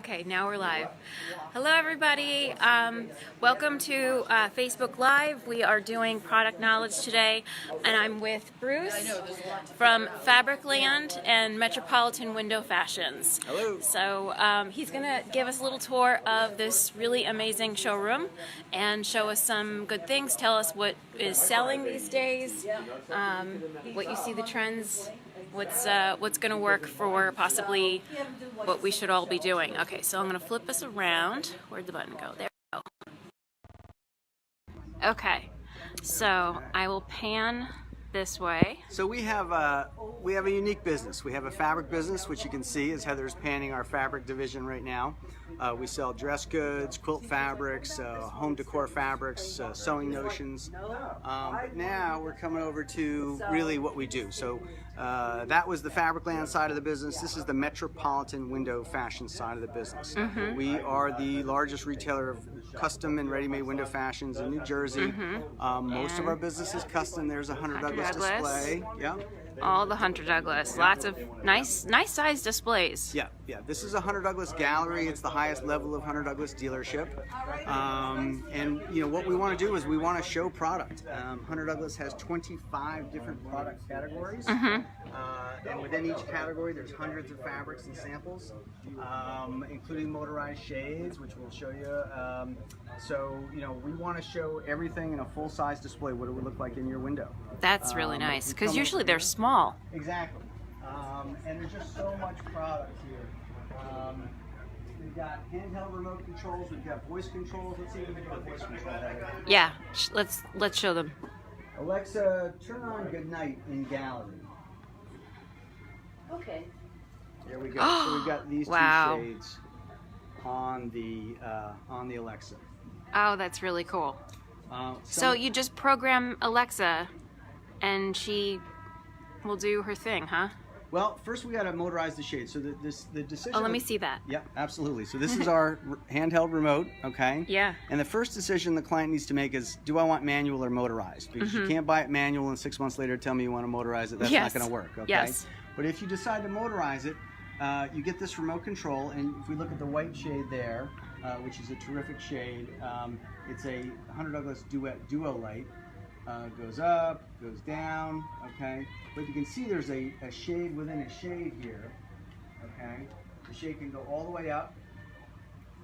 Okay, now we're live. Hello everybody, welcome to Facebook Live. We are doing product knowledge today and I'm with Bruce from Fabricland and Metropolitan Window Fashions. Hello. So he's going to give us a little tour of this really amazing showroom and show us some good things, tell us what is selling these days, what you see the trends, what's going to work for possibly what we should all be doing. Okay, so I'm going to flip us around. Where'd the button go? There we go. Okay, so I will pan this way. So we have a unique business. We have a fabric business, which you can see as Heather's panning our fabric division right now. We sell dress goods, quilt fabrics, home decor fabrics, sewing notions. But now we're coming over to really what we do. So that was the Fabricland side of the business. This is the Metropolitan Window Fashions side of the business. We are the largest retailer of custom and ready-made window fashions in New Jersey. Most of our business is custom. There's a Hunter Douglas display. Yeah. All the Hunter Douglas. Lots of nice size displays. Yeah. This is a Hunter Douglas gallery. It's the highest level of Hunter Douglas dealership. And you know what we want to do is we want to show product. Hunter Douglas has 25 different product categories. And within each category, there's hundreds of fabrics and samples, including motorized shades, which we'll show you. So, you know, we want to show everything in a full-size display, what it would look like in your window. That's really nice, because usually they're small. Exactly. And there's just so much product here. We've got handheld remote controls, we've got voice controls. Let's see if we can do a voice control. Yeah, let's show them. Alexa, turn on Good Night in Gallery. Okay. There we go. So we've got these two shades on the Alexa. Oh, that's really cool. So you just program Alexa, and she will do her thing, huh? Well, first we got to motorize the shade. So the decision. Oh, let me see that. Yeah, absolutely. So this is our handheld remote, okay? Yeah. And the first decision the client needs to make is, do I want manual or motorized? Because you can't buy it manual and 6 months later tell me you want to motorize it. That's not going to work, okay? Yes. But if you decide to motorize it, you get this remote control, and if we look at the white shade there, which is a terrific shade, it's a Hunter Douglas Duo light. Goes up, goes down, okay? But you can see there's a shade within a shade here, okay? The shade can go all the way up.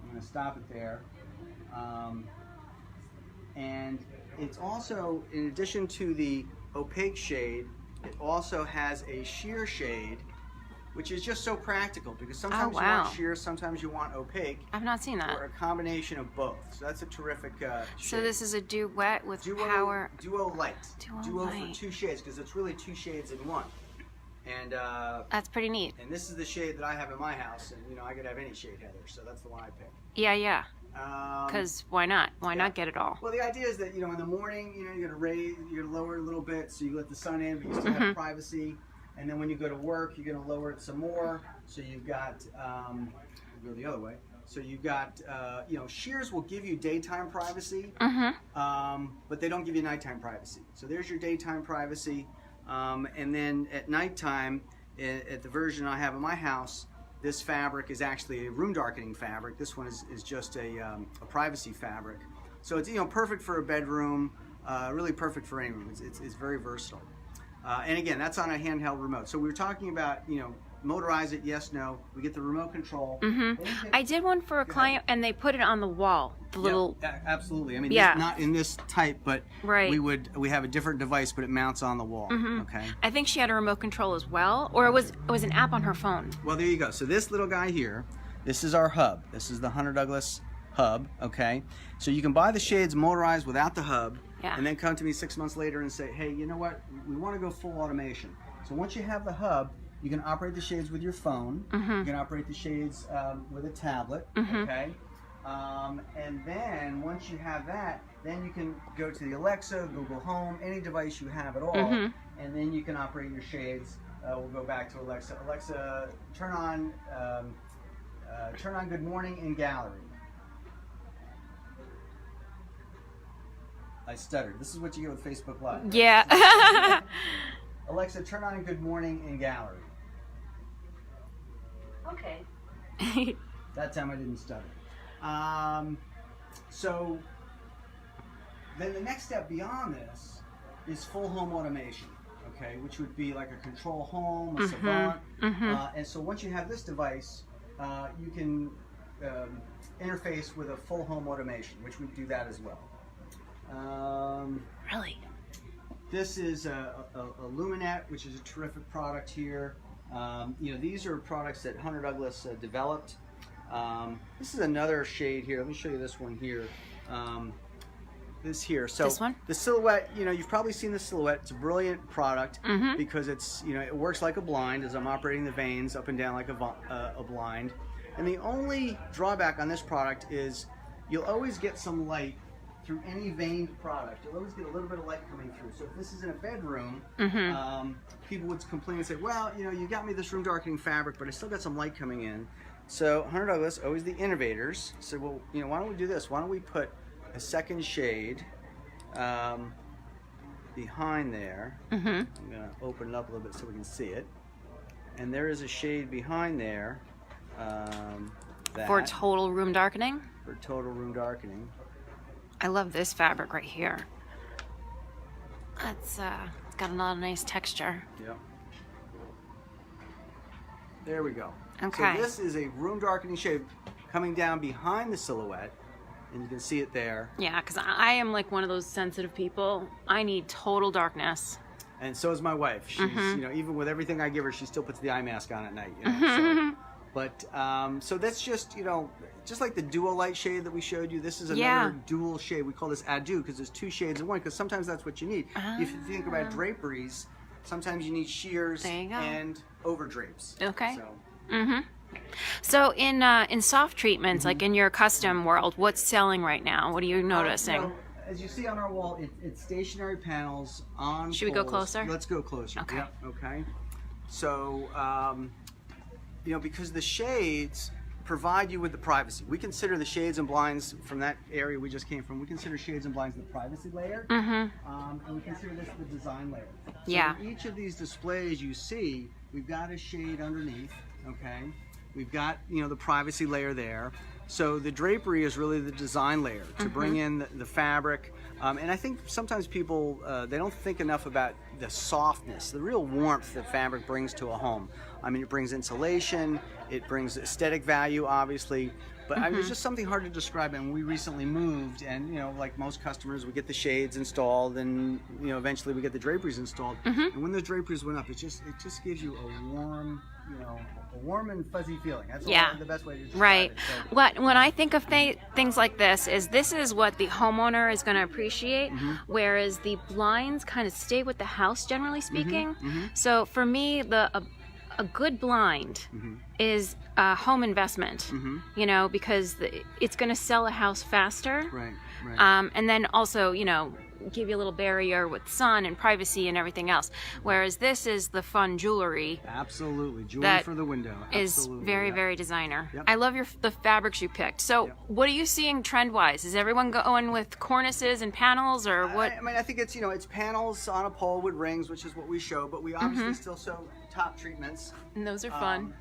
I'm going to stop it there. And it's also, in addition to the opaque shade, it also has a sheer shade, which is just so practical because sometimes you want sheer, sometimes you want opaque. I've not seen that. Or a combination of both. So that's a terrific shade. So this is a duet with power. Duo light. Duo light. For two shades because it's really two shades in one. And that's pretty neat. And this is the shade that I have in my house, and you know I could have any shade, Heather. So that's the one I picked. Yeah. Because why not? Why not get it all? Well, the idea is that in the morning, you're gonna lower it a little bit so you let the sun in, but you still have privacy. And then when you go to work, you're going to lower it some more. So you've got, go the other way. So you've got, sheers will give you daytime privacy, but they don't give you nighttime privacy. So there's your daytime privacy. And then at nighttime, at the version I have in my house, this fabric is actually a room darkening fabric. This one is just a privacy fabric. So it's perfect for a bedroom, really perfect for any room. It's very versatile. And again, that's on a handheld remote. So we were talking about, motorize it, yes, no. We get the remote control. I did one for a client, and they put it on the wall. The little. Absolutely. I mean, this, not in this type, but right. we have a different device, but it mounts on the wall. Okay. I think she had a remote control as well, or it was an app on her phone. Well, there you go. So this little guy here, this is our hub. This is the Hunter Douglas hub. Okay. So you can buy the shades motorized without the hub. Yeah. And then come to me 6 months later and say, hey, you know what? We want to go full automation. So once you have the hub, you can operate the shades with your phone. You can operate the shades with a tablet. Okay. And then once you have that, then you can go to the Alexa, Google Home, any device you have at all, and then you can operate your shades. We'll go back to Alexa. Alexa, turn on Good Morning in Gallery. I stuttered. This is what you get with Facebook Live. Yeah. Alexa, turn on Good Morning in Gallery. Okay. That time I didn't stutter. So then the next step beyond this is full home automation, okay, which would be like a control home, a Savant. And so once you have this device, you can interface with a full home automation, which would do that as well. Really? This is a Luminet, which is a terrific product here. You know, these are products that Hunter Douglas developed. This is another shade here. Let me show you this one here. This here. So this one? The Silhouette, you know, you've probably seen the Silhouette. It's a brilliant product because it's, you know, it works like a blind as I'm operating the vanes up and down like a blind. And the only drawback on this product is you'll always get some light through any vaned product. You'll always get a little bit of light coming through. So if this is in a bedroom, people would complain and say, well, you know, you got me this room darkening fabric, but I still got some light coming in. So Hunter Douglas, always the innovators, said, well, you know, why don't we do this? Why don't we put a second shade behind there. I'm going to open it up a little bit so we can see it. And there is a shade behind there. For total room darkening? For total room darkening. I love this fabric right here. It's got a lot of nice texture. Yep. There we go. Okay. So this is a room darkening shade coming down behind the Silhouette, and you can see it there. Yeah, because I am like one of those sensitive people. I need total darkness. And so is my wife. She's, you know, even with everything I give her, she still puts the eye mask on at night. You know, so that's just, you know, just like the dual light shade that we showed you. This is another dual shade. We call this adu because there's two shades in one. Because sometimes that's what you need. If you think about draperies, sometimes you need sheers and over drapes. Okay. So. So in soft treatments, like in your custom world, what's selling right now? What are you noticing? Well, as you see on our wall, it's stationary panels on Should we go closer? Let's go closer. Okay. Yep, okay. So, you know, because the shades provide you with the privacy. We consider the shades and blinds from that area we just came from, we consider shades and blinds the privacy layer. And we consider this the design layer. So in each of these displays you see, we've got a shade underneath, okay? We've got, you know, the privacy layer there. So the drapery is really the design layer to bring in the fabric. And I think sometimes people, they don't think enough about the softness, the real warmth that fabric brings to a home. I mean, it brings insulation, it brings aesthetic value, obviously. But I mean, there's just something hard to describe. And we recently moved, and, you know, like most customers, we get the shades installed, and, you know, eventually we get the draperies installed. And when the draperies went up, it just gives you a warm, you know, a warm and fuzzy feeling. That's the best way to describe it. So, When I think of things like this is what the homeowner is going to appreciate, whereas the blinds kind of stay with the house, generally speaking. So for me, a good blind is a home investment, you know, because it's going to sell a house faster. Right. And then also, you know, give you a little barrier with sun and privacy and everything else. Whereas this is the fun jewelry. Absolutely. Jewelry for the window. Is very, very designer. I love the fabrics you picked. So what are you seeing trend-wise? Is everyone going with cornices and panels, or what? I mean, I think it's, you know, it's panels on a pole with rings, which is what we show, but we obviously still show top treatments. And those are fun.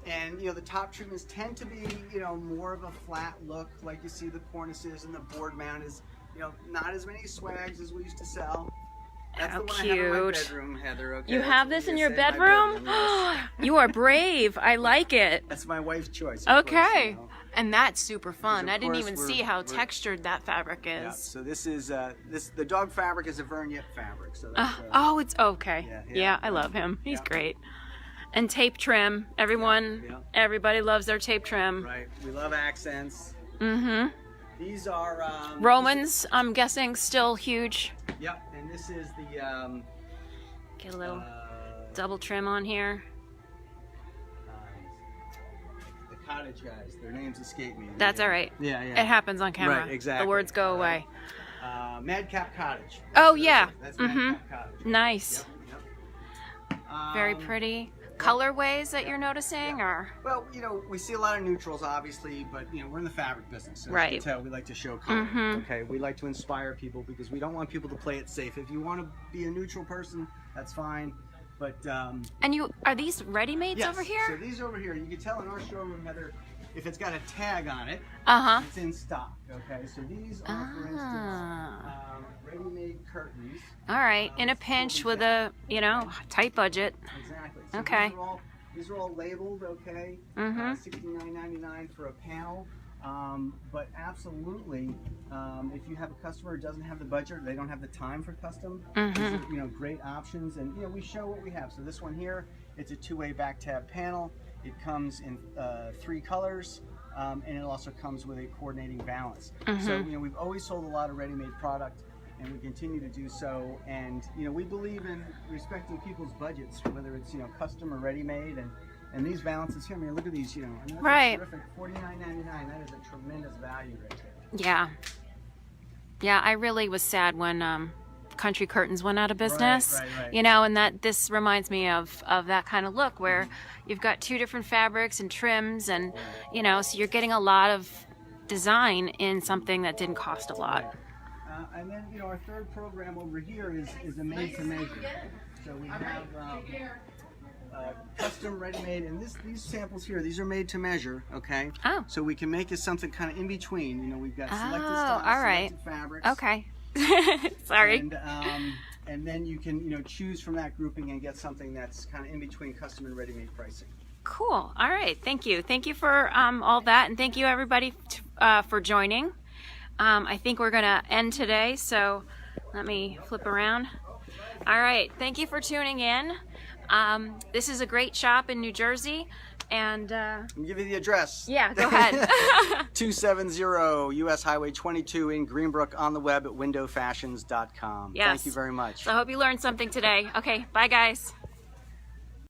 And, you know, the top treatments tend to be, you know, more of a flat look, like you see the cornices, and the board mount is, you know, not as many swags as we used to sell. That's How the one cute. I have in my bedroom, Heather. Okay, You have this in your bedroom? Yes. You are brave. I like it. That's my wife's choice. Okay. Course, you know. And that's super fun. Because, I didn't course, even see how textured that fabric is. Yeah, so this is the dog fabric is a Vernier fabric. So that's, oh, it's okay. Yeah, I love him. He's great. And tape trim. Everybody loves their tape trim. Right. We love accents. These are Romans, I'm guessing, still huge. Yep. And this is the Get a little double trim on here. The cottage guys. Their names escape me. That's all right. Yeah. It happens on camera. Right. Exactly. The words go away. Madcap Cottage. Oh yeah. That's Madcap Cottage. Nice. Yep. Very pretty. Colorways that you're noticing, or? Well, you know, we see a lot of neutrals, obviously, but, you know, we're in the fabric business. So right. As you can tell, we like to show color. Okay, we like to inspire people because we don't want people to play it safe. If you want to be a neutral person, that's fine. But and are these ready-mades yes. over here? So these over here, you can tell in our showroom, Heather, if it's got a tag on it, it's in stock. Okay, so these are, for instance, ready-made curtains. All right, in a pinch with a, you know, tight budget. Exactly. So Okay. These are all labeled, okay? $69.99 for a panel. But absolutely, if you have a customer who doesn't have the budget, they don't have the time for custom, these are, you know, great options. And, you know, we show what we have. So this one here, it's a two-way back tab panel. It comes in 3 colors, and it also comes with a coordinating valance. So, you know, we've always sold a lot of ready-made product, and we continue to do so. And, you know, we believe in respecting people's budgets, whether it's, you know, custom or ready-made. And these valances here, I mean, look at these, you know, I mean, Right. terrific. $49.99, that is a tremendous value right there. Yeah. Yeah, I really was sad when Country Curtains went out of business. Right. You know, and that this reminds me of that kind of look where you've got 2 different fabrics and trims, and you know, so you're getting a lot of design in something that didn't cost a lot. And then, you know, our third program over here is a made-to-measure. So we have custom ready-made, and these samples here, these are made to measure, okay? Oh. So we can make it something kind of in between. You know, we've got selected Oh, styles, all right. selected fabrics. Okay. Sorry. And then you can, you know, choose from that grouping and get something that's kind of in between custom and ready-made pricing. Cool. All right. Thank you. Thank you for all that, and thank you everybody for joining. I think we're gonna end today, so let me flip around. All right. Thank you for tuning in. This is a great shop in New Jersey, and I'll give you the address. yeah, go ahead. 270 US Highway 22 in Greenbrook, on the web at windowfashions.com. Yes. Thank you very much. So I hope you learned something today. Okay, bye guys.